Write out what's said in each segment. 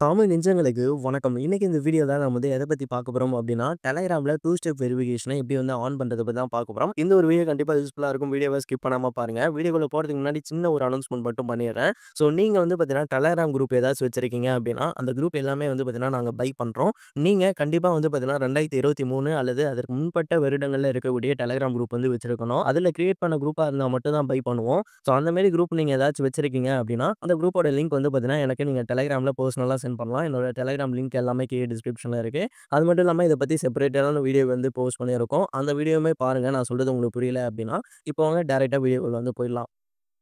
தமிழ் நெஞ்சங்களுக்கு வணக்கம். இன்னைக்கு இந்த வீடியோல நம்ம வந்து எத பத்தி பார்க்க போறோம் அப்டின்னா, Telegramல 2 ஸ்டெப் வெரிஃபிகேஷன எப்படி வந்து ஆன் பண்றத பத்தி தான் பார்க்க போறோம். இந்த ஒரு வீடியோ கண்டிப்பா யூஸ்ஃபுல்லா இருக்கும். வீடியோவ ஸ்கிப் பண்ணாம பாருங்க. வீடியோக்குள்ள போறதுக்கு முன்னாடி சின்ன ஒரு அனௌன்ஸ்மென்ட் மட்டும் பண்ணிர்றேன். ஸோ நீங்க வந்து பார்த்தீங்கன்னா, Telegram குரூப் ஏதாச்சும் வச்சிருக்கீங்க அப்டின்னா, அந்த குரூப் எல்லாமே வந்து பார்த்தீங்கன்னா, நாங்க பை பண்றோம். நீங்க கண்டிப்பா வந்து பார்த்தீங்கன்னா, 2023 அல்லது அதற்கு முன்பட்ட வருடங்கள்ல இருக்கக்கூடிய Telegram குரூப் வந்து வச்சிருக்கணும். அதுல கிரியேட் பண்ண குரூப்பா இருந்தா மட்டும் தான் பை பண்ணுவோம். ஸோ அந்த மாரி குரூப் நீங்க ஏதாச்சும் வச்சிருக்கீங்க அப்டின்னா, அந்த குரூப்போட லிங்க் வந்து பார்த்தீங்கன்னா, எனக்கு நீங்க Telegramல பெர்சனலா சென்ட் பண்ணலாம். என்னோட Telegram லிங்க் எல்லாமே கீழ டிஸ்கிரிப்ஷன்ல இருக்கு. அது மட்டும் இல்லாம இத பத்தி செப்பரேட்டான வீடியோ வந்து போஸ்ட் பண்ணியிருக்கோம். அந்த வீடியோவுமே பாருங்க. நான் சொல்றது உங்களுக்கு புரியல அப்டின்னா, இப்போ வாங்க டைரக்ட்டா வீடியோக்குள்ள வந்து போயிடலாம்.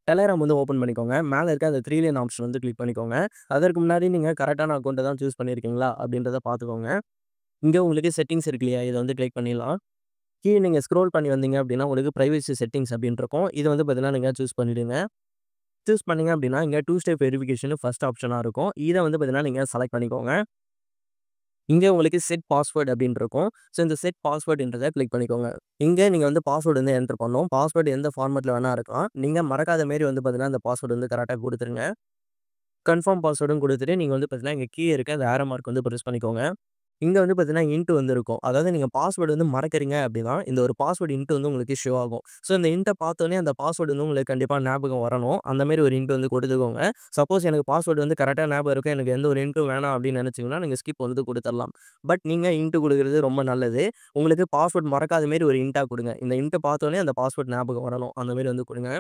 Telegram வந்து ஓப்பன் பண்ணிக்கோங்க. மேல இருக்க அந்த 3 லைன் ஆப்ஷன் வந்து கிளிக் பண்ணிக்கோங்க. அதற்கு முன்னாடி நீங்க கரெக்ட்டான அக்கவுண்ட்ட தான் சூஸ் பண்ணியிருக்கீங்களா அப்டின்றத பார்த்துக்கோங்க. இங்க உங்களுக்கு செட்டிங்ஸ் இருக்கு இல்லையா? இத வந்து கிளிக் பண்ணிடலாம். கீழ நீங்க ஸ்க்ரோல் பண்ணி வந்தீங்க அப்டின்னா, உங்களுக்கு பிரைவசி செட்டிங்ஸ் அப்டின்னு இருக்கும். இத வந்து பார்த்தீங்கன்னா, நீங்க சூஸ் பண்ணிடுங்க. சூஸ் பண்ணீங்க அப்டின்னா, இங்க 2 ஸ்டெப் வெரிஃபிகேஷன் ஃபர்ஸ்ட் ஆப்ஷனா இருக்கும். இத வந்து பார்த்தீங்கன்னா, நீங்க செலக்ட் பண்ணிக்கோங்க. இங்க உங்களுக்கு செட் பாஸ்வேர்ட் அப்டின்னு இருக்கும். ஸோ இந்த செட் பாஸ்வேர்ட்ன்றத கிளிக் பண்ணிக்கோங்க. இங்க நீங்க வந்து பாஸ்வேர்ட் வந்து என்டர் பண்ணணும். பாஸ்வேர்ட் எந்த ஃபார்மட்ல வேணா இருக்கலாம். நீங்க மறக்காத மாரி வந்து பார்த்தீங்கன்னா, அந்த பாஸ்வேர்ட் வந்து கரெக்ட்டா குடுத்துருங்க. கன்ஃபர்ம் பாஸ்வேர்டும் குடுத்துட்டு, நீங்க வந்து பார்த்தீங்கன்னா, இங்க கீழ இருக்க அந்த ஆரோ மார்க் வந்து பிரஸ் பண்ணிக்கோங்க. இங்க வந்து பார்த்தீங்கன்னா, இன்ட் வந்து இருக்கும். அதாவது நீங்க பாஸ்வேர்ட் வந்து மறக்கிறீங்க அப்டின்னா, இந்த ஒரு பாஸ்வேர்ட் இன்ட் வந்து உங்களுக்கு ஷோ ஆகும். ஸோ இந்த இன்ட்ட பார்த்தோனே அந்த பாஸ்வேர்ட் வந்து உங்களுக்கு கண்டிப்பா ஞாபகம் வரணும். அந்த மாரி ஒரு இன்ட் வந்து குடுத்துக்கோங்க. சப்போஸ் எனக்கு பாஸ்வேர்ட் வந்து கரெக்ட்டா ஞாபகம் இருக்கு. எனக்கு எந்த ஒரு இன்ட்டும் வேணாம் அப்டின்னு நெனச்சீங்கன்னா, நீங்க ஸ்கிப் வந்து குடுத்துறலாம். பட் நீங்க இன்ட் குடுக்குறது ரொம்ப நல்லது. உங்களுக்கு பாஸ்வேர்ட் மறக்காத மாரி ஒரு இன்ட்டா குடுங்க. இந்த இன்ட்ட பார்த்தோனே அந்த பாஸ்வேர்ட் ஞாபகம் வரணும். அந்த மாரி வந்து குடுங்க.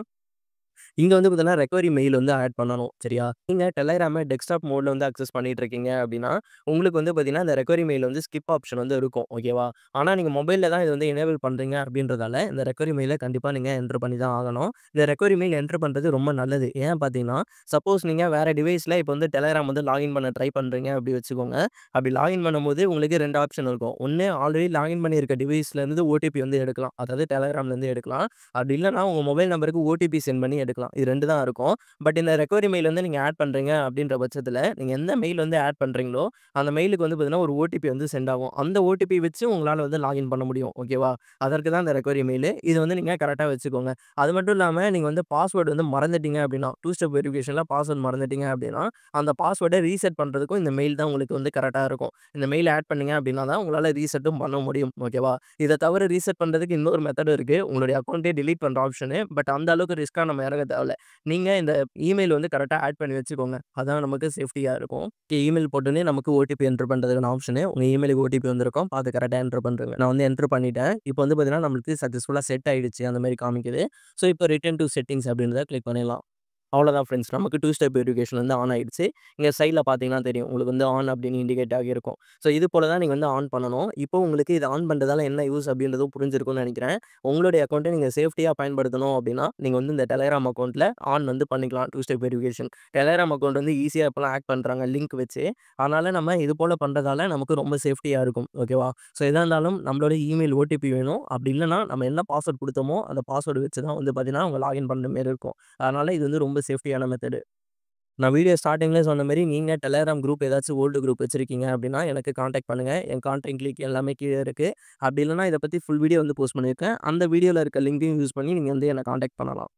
இங்க வந்து பார்த்தீங்கன்னா, ரெக்கவரி மெயில் வந்து ஆட் பண்ணணும். சரியா? நீங்க Telegramம டெஸ்க்டாப் மோட்ல வந்து அக்சஸ் பண்ணிட்டு இருக்கீங்க அப்டின்னா, உங்களுக்கு வந்து பார்த்தீங்கன்னா, இந்த ரெக்கவரி மெயில் வந்து ஸ்கிப் ஆப்ஷன் வந்து இருக்கும். ஓகேவா? ஆனா நீங்க மொபைல்ல தான் இத வந்து எனேபிள் பண்றீங்க அப்டின்றதால, இந்த ரெக்கவரி மெயில கண்டிப்பா நீங்க என்டர் பண்ணி தான் ஆகணும். இந்த ரெக்கவரி மெயில் என்டர் பண்றது ரொம்ப நல்லது. ஏன் பார்த்தீங்கன்னா, சப்போஸ் நீங்க வேற டிவைஸ்ல இப்போ வந்து Telegram வந்து லாகின் பண்ண ட்ரை பண்றீங்க அப்டி வச்சுக்கோங்க. அப்டி லாகின் பண்ணும்போது உங்களுக்கு 2 ஆப்ஷன் இருக்கும். ஒண்ணு ஆல்ரெடி லாகின் பண்ணியிருக்க டிவைஸ்ல இருந்து ஓடிபி வந்து எடுக்கலாம். அதாவது Telegramலேருந்து எடுக்கலாம். அப்டி இல்லன்னா உங்க மொபைல் நம்பருக்கு ஓடிபி சென்ட் பண்ணி எடுக்கலாம். இது 2 தான் இருக்கும். பட் இந்த ரெக்கவரி மெயில் வந்து நீங்க ஆட் பண்றீங்க அப்டின்ற பட்சத்தில, நீங்க எந்த மெயில் வந்து ஆட் பண்றீங்களோ, அந்த மெயிலுக்கு வந்து பார்த்தீங்கன்னா, ஒரு ஓடிபி வந்து சென்ட் ஆகும். அந்த ஓடிபி வச்சு உங்களால வந்து லாகின் பண்ண முடியும். ஓகேவா? அதற்கு தான் இந்த ரெக்கவரி மெயிலு. இது வந்து நீங்க கரெக்ட்டா வச்சுக்கோங்க. அது மட்டும் இல்லாம நீங்க வந்து பாஸ்வேர்ட் வந்து மறந்துட்டீங்க அப்டின்னா, 2 ஸ்டெப் வெரிஃபிகேஷன்ல பாஸ்வேர்ட் மறந்துட்டீங்க அப்டின்னா, அந்த பாஸ்வேர்ட ரீசெட் பண்றதுக்கும் இந்த மெயில் தான் உங்களுக்கு வந்து கரெக்ட்டா இருக்கும். இந்த மெயில் ஆட் பண்ணீங்க அப்டின்னா தான் உங்களால ரீசெட்டும் பண்ண முடியும். ஓகேவா? இத தவிர ரீசெட் பண்றதுக்கு இன்னொரு மெத்தட் இருக்கு. உங்களுடைய அக்கவுண்டே டெலீட் பண்ற ஆப்ஷனு. பட் அந்த அளவுக்கு ரிஸ்க்கா நம்ம இறங்க தேவையில்ல. நீங்க இந்த இமெயில் வந்து கரெக்ட்டா ஆட் பண்ணி வச்சுக்கோங்க. அதான் நமக்கு சேஃப்டியா இருக்கும். இமெயில் போட்டோனே நமக்கு ஓடிபி என்டர் பண்றதுக்கான ஆப்ஷனு. உங்க இமெயிலுக்கு ஓடிபி வந்திருக்கும். பார்த்து கரெக்ட்டா என்டர் பண்றேங்க. நான் வந்து என்டர் பண்ணிட்டேன். இப்போ வந்து பார்த்தீங்கன்னா, நம்மளுக்கு சக்சஸ்ஃபுல்லா செட் ஆயிடுச்சு. அந்த மாரி காமிக்குது. ஸோ இப்போ ரிட்டர்ன் டூ செட்டிங்ஸ் அப்டின்றத கிளிக் பண்ணிடலாம். அவ்வளோதான் ஃப்ரெண்ட்ஸ். நமக்கு 2 ஸ்டெப் வெரிஃபிகேஷன் வந்து ஆன் ஆயிடுச்சு. இங்க சைட்ல பார்த்தீங்கன்னா தெரியும். உங்களுக்கு வந்து ஆன் அப்படின்னு இண்டிகேட் ஆகியிருக்கும். ஸோ இது போல தான் நீங்க வந்து ஆன் பண்ணணும். இப்போ உங்களுக்கு இத ஆன் பண்றதால என்ன யூஸ் அப்படின்றதும் புரிஞ்சிருக்கும்னு நெனைக்கிறேன். உங்களுடைய அக்கவுண்ட்ட நீங்க சேஃப்டியா பயன்படுத்தணும் அப்படின்னா, நீங்க வந்து இந்த Telegram அக்கவுண்ட்ல ஆன் வந்து பண்ணிக்கலாம். 2 ஸ்டெப் வெரிஃபிகேஷன். Telegram அக்கவுண்ட் வந்து ஈஸியா இப்பலாம் ஹேக் பண்றாங்க லிங்க் வச்சு. அதனால நம்ம இது போல பண்றதால நமக்கு ரொம்ப சேஃப்டியா இருக்கும். ஓகேவா? ஸோ எதா இருந்தாலும் நம்மளோட இமெயில் ஓடிபி வேணும். அப்படி இல்லன்னா நம்ம என்ன பாஸ்வேர்ட் குடுத்தோமோ, அந்த பாஸ்வேர்ட் வச்சு தான் வந்து பார்த்தீங்கன்னா, அவங்க லாகின் பண்ற மாரி இருக்கும். அதனால இது வந்து ரொம்ப சேஃப்டியான மெத்தடு. நான் வீடியோ ஸ்டார்ட்டிங்லயே சொன்ன மாரி, நீங்க Telegram குரூப் ஏதாச்சும் ஓல்டு குரூப் வச்சிருக்கீங்க அப்டின்னா, எனக்கு கான்டாக்ட் பண்ணுங்க. என் கான்டாக்ட் லிங்க் எல்லாமே கீழ இருக்கு. அப்டி இல்லன்னா இத பத்தி ஃபுல் வீடியோ வந்து போஸ்ட் பண்ணியிருக்கேன். அந்த வீடியோல இருக்க லிங்கையும் யூஸ் பண்ணி நீங்க வந்து என்ன கான்டாக்ட் பண்ணலாம்.